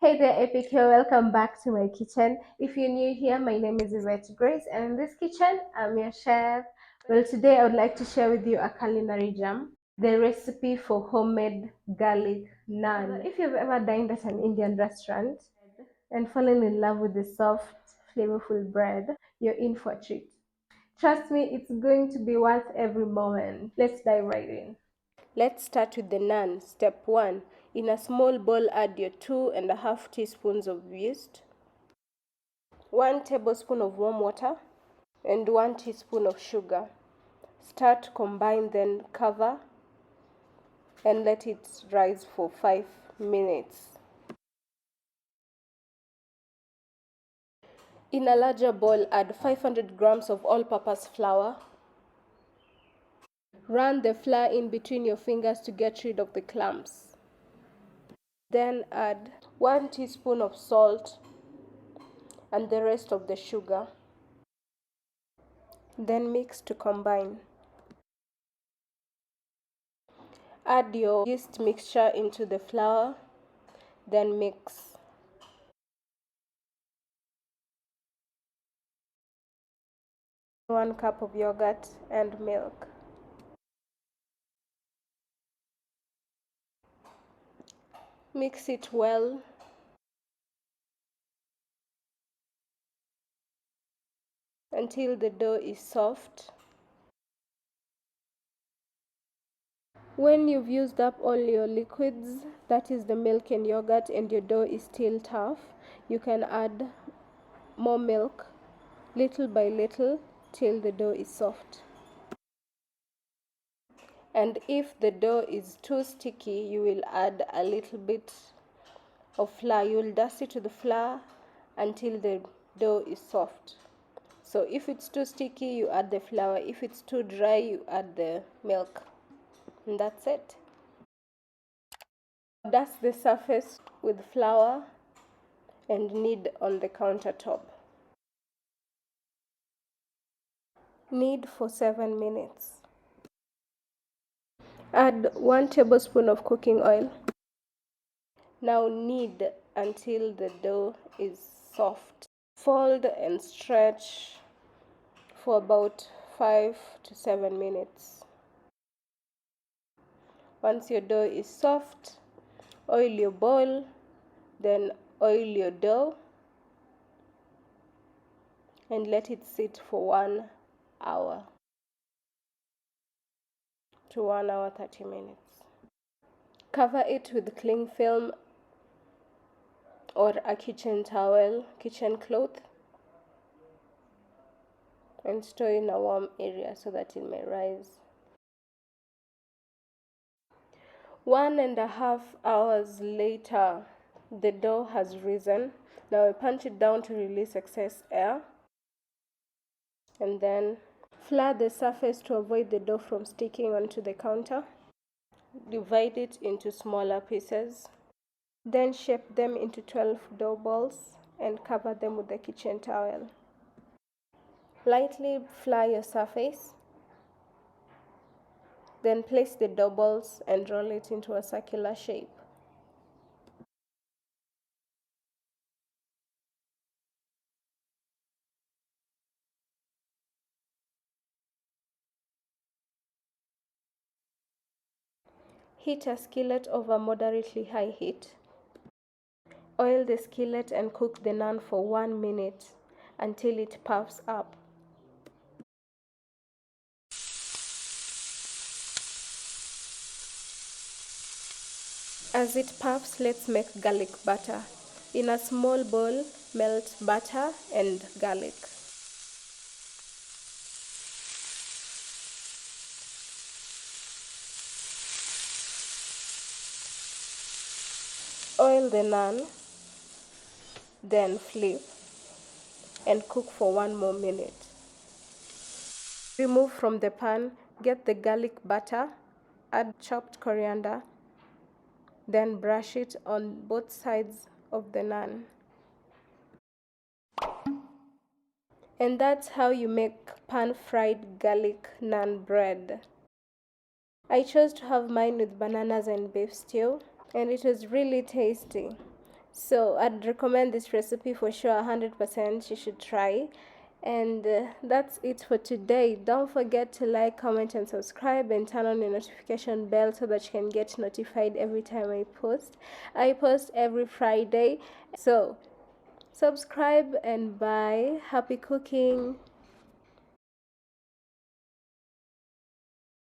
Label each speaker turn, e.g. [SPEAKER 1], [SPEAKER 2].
[SPEAKER 1] Hey there, Epic here. Welcome back to my kitchen. If you're new here, my name is Yvette Grace, and in this kitchen, I'm your chef. Well, today I would like to share with you a culinary gem, the recipe for homemade garlic naan. If you've ever dined at an Indian restaurant and fallen in love with the soft, flavorful bread, you're in for a treat. Trust me, it's going to be worth every moment. Let's dive right in. Let's start with the naan. Step 1. In a small bowl, add your 2.5 teaspoons of yeast, 1 tablespoon of warm water, and 1 teaspoon of sugar. Start combine, then cover and let it rise for 5 minutes. In a larger bowl, add 500 grams of all-purpose flour. Run the flour in between your fingers to get rid of the clumps. Then add 1 teaspoon of salt and the rest of the sugar. Then mix to combine. Add your yeast mixture into the flour, then mix. One cup of yogurt and milk. Mix it well. Until the dough is soft. When you've used up all your liquids, that is the milk and yogurt, and your dough is still tough, you can add more milk little by little till the dough is soft. And if the dough is too sticky, you will add a little bit of flour. You will dust it to the flour until the dough is soft. So if it's too sticky, you add the flour. If it's too dry, you add the milk. And that's it. Dust the surface with flour and knead on the countertop. Knead for 7 minutes. Add 1 tablespoon of cooking oil. Now knead until the dough is soft. Fold and stretch for about 5 to 7 minutes. Once your dough is soft, oil your bowl, then oil your dough and let it sit for 1 hour to 1 hour 30 minutes. Cover it with cling film or a kitchen towel, kitchen cloth, and store in a warm area so that it may rise. 1.5 hours later, the dough has risen. Now I punch it down to release excess air, and then flour the surface to avoid the dough from sticking onto the counter. Divide it into smaller pieces. Then shape them into 12 dough balls and cover them with the kitchen towel. Lightly flour your surface. Then place the dough balls and roll it into a circular shape. Heat a skillet over moderately high heat. Oil the skillet and cook the naan for 1 minute until it puffs up. As it puffs, let's make garlic butter. In a small bowl, melt butter and garlic. Oil the naan, then flip and cook for 1 more minute. Remove from the pan, get the garlic butter, add chopped coriander, then brush it on both sides of the naan. And that's how you make pan-fried garlic naan bread. I chose to have mine with bananas and beef stew, and it was really tasty. So I'd recommend this recipe for sure. 100% you should try. And that's it for today. Don't forget to like, comment, and subscribe, and turn on the notification bell so that you can get notified every time I post. I post every Friday. So subscribe and bye. Happy cooking.